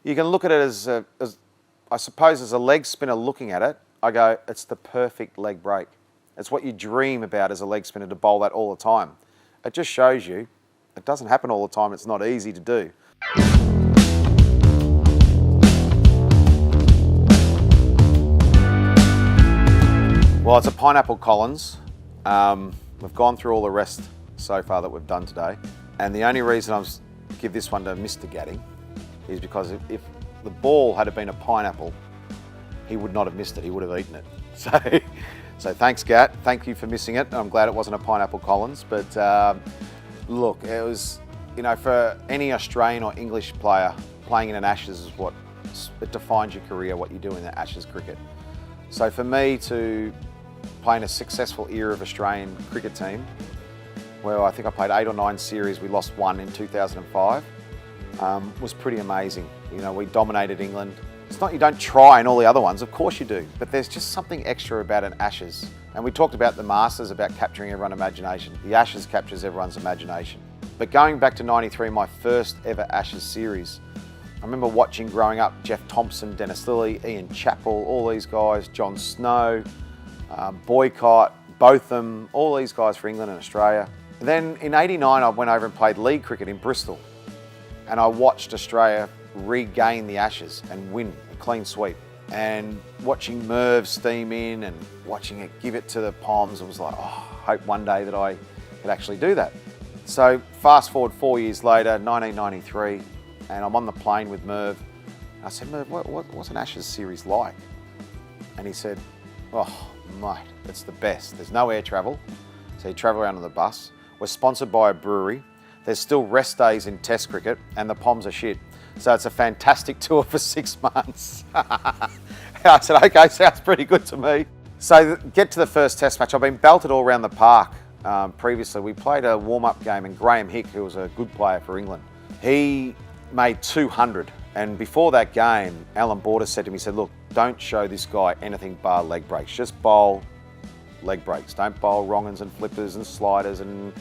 You can look at it as I suppose, as a leg spinner looking at it, I go, it's the perfect leg break. It's what you dream about as a leg spinner, to bowl that all the time. It just shows you it doesn't happen all the time. It's not easy to do. Well, it's a Pineapple Collins. We've gone through all the rest so far that we've done today. And the only reason I give this one to Mr. Gatting is because if the ball had been a pineapple, he would not have missed it. He would have eaten it. So thanks, Gat. Thank you for missing it. I'm glad it wasn't a Pineapple Collins. But look, it was, for any Australian or English player, playing in an Ashes is it defines your career, what you do in the Ashes cricket. So for me to play in a successful era of Australian cricket team, where I think I played 8 or 9 series, we lost 1 in 2005, was pretty amazing. We dominated England. It's not you don't try in all the other ones, of course you do, but there's just something extra about an Ashes. And we talked about the Masters, about capturing everyone's imagination. The Ashes captures everyone's imagination. But going back to '93, my first ever Ashes series, I remember watching growing up Jeff Thompson, Dennis Lillee, Ian Chappell, all these guys, John Snow, Boycott, Botham, all these guys for England and Australia. And then in '89, I went over and played league cricket in Bristol. And I watched Australia regain the Ashes and win a clean sweep. And watching Merv steam in and watching it give it to the Poms, it was like, I hope one day that I could actually do that. So fast forward 4 years later, 1993, and I'm on the plane with Merv. I said, Merv, what's an Ashes series like? And he said, oh, mate, it's the best. There's no air travel, so you travel around on the bus. We're sponsored by a brewery. There's still rest days in Test cricket, and the Poms are shit. So it's a fantastic tour for 6 months. I said, okay, sounds pretty good to me. So get to the first Test match. I've been belted all around the park previously. We played a warm-up game, and Graham Hick, who was a good player for England, he made 200. And before that game, Alan Border said to me, he said, look, don't show this guy anything bar leg breaks. Just bowl leg breaks. Don't bowl wrong-uns and flippers and sliders and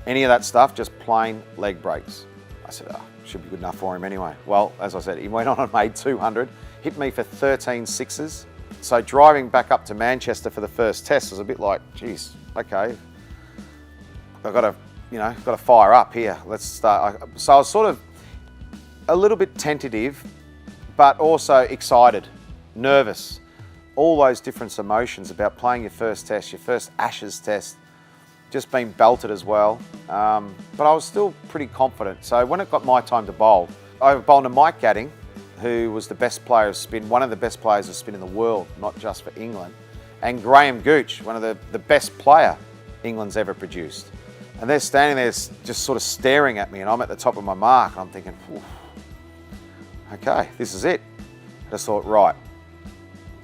any of that stuff, just plain leg breaks. I said, should be good enough for him anyway. Well, as I said, he went on and made 200, hit me for 13 sixes. So driving back up to Manchester for the first Test was a bit like, geez, okay, I've got to fire up here. Let's start. So I was sort of a little bit tentative, but also excited, nervous, all those different emotions about playing your first Test, your first Ashes Test, just being belted as well. But I was still pretty confident. So when it got my time to bowl, I bowled to Mike Gatting, who was the best player of spin, one of the best players of spin in the world, not just for England, and Graham Gooch, one of the best player England's ever produced. And they're standing there just sort of staring at me, and I'm at the top of my mark, and I'm thinking, okay, this is it. I just thought, right,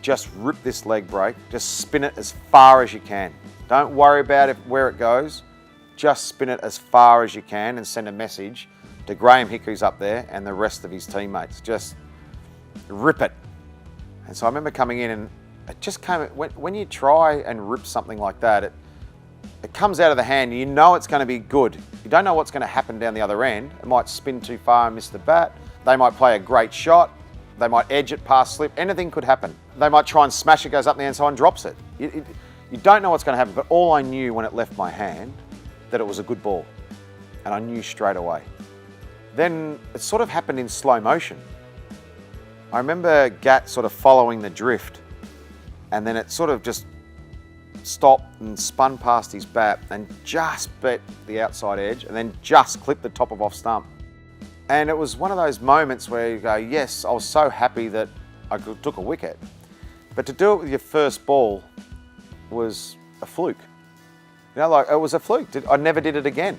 just rip this leg break, just spin it as far as you can. Don't worry about where it goes. Just spin it as far as you can and send a message to Graham Hick, who's up there, and the rest of his teammates. Just rip it. And so I remember coming in, and it just came, when you try and rip something like that, it comes out of the hand. You know it's going to be good. You don't know what's going to happen down the other end. It might spin too far and miss the bat. They might play a great shot. They might edge it past slip. Anything could happen. They might try and smash it, goes up there, and someone drops it. You don't know what's going to happen, but all I knew when it left my hand, that it was a good ball. And I knew straight away. Then it sort of happened in slow motion. I remember Gat sort of following the drift, and then it sort of just stopped and spun past his bat and just bit the outside edge and then just clipped the top of off stump. And it was one of those moments where you go, yes, I was so happy that I took a wicket. But to do it with your first ball was a fluke. It was a fluke. I never did it again,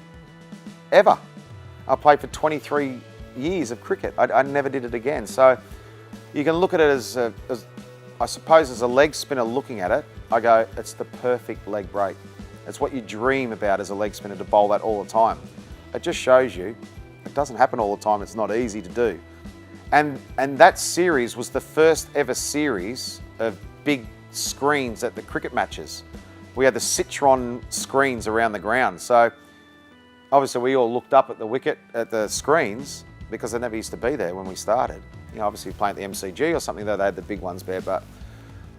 ever. I played for 23 years of cricket. I never did it again. So you can look at it as I suppose, as a leg spinner looking at it, I go, it's the perfect leg break. It's what you dream about as a leg spinner, to bowl that all the time. It just shows you it doesn't happen all the time. It's not easy to do. And that series was the first ever series of big screens at the cricket matches. We had the Citron screens around the ground. So obviously we all looked up at the wicket, at the screens, because they never used to be there when we started. you know, obviously playing at the MCG or something, though they had the big ones there, but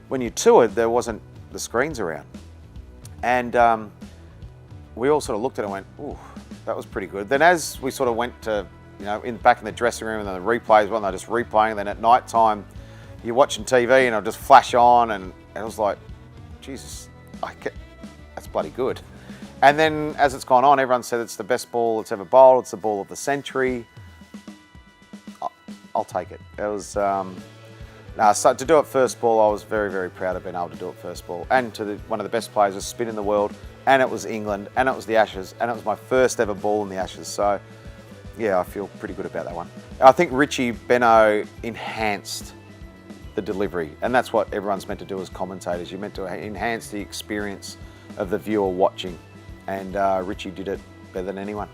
when you toured, there wasn't the screens around. And we all sort of looked at it and went, ooh, that was pretty good. Then as we sort of went to, you know, back in the dressing room, and then the replays, well, they're just replaying, and then at night time, you're watching TV and it'll just flash on, and it was like, Jesus, that's bloody good. And then as it's gone on, everyone said it's the best ball that's ever bowled, it's the ball of the century. I'll take it. It was, so to do it first ball, I was very, very proud of being able to do it first ball. And to one of the best players to spin in the world, and it was England, and it was the Ashes, and it was my first ever ball in the Ashes. So yeah, I feel pretty good about that one. I think Richie Benaud enhanced the delivery, and that's what everyone's meant to do as commentators. You're meant to enhance the experience of the viewer watching, and Richie did it better than anyone.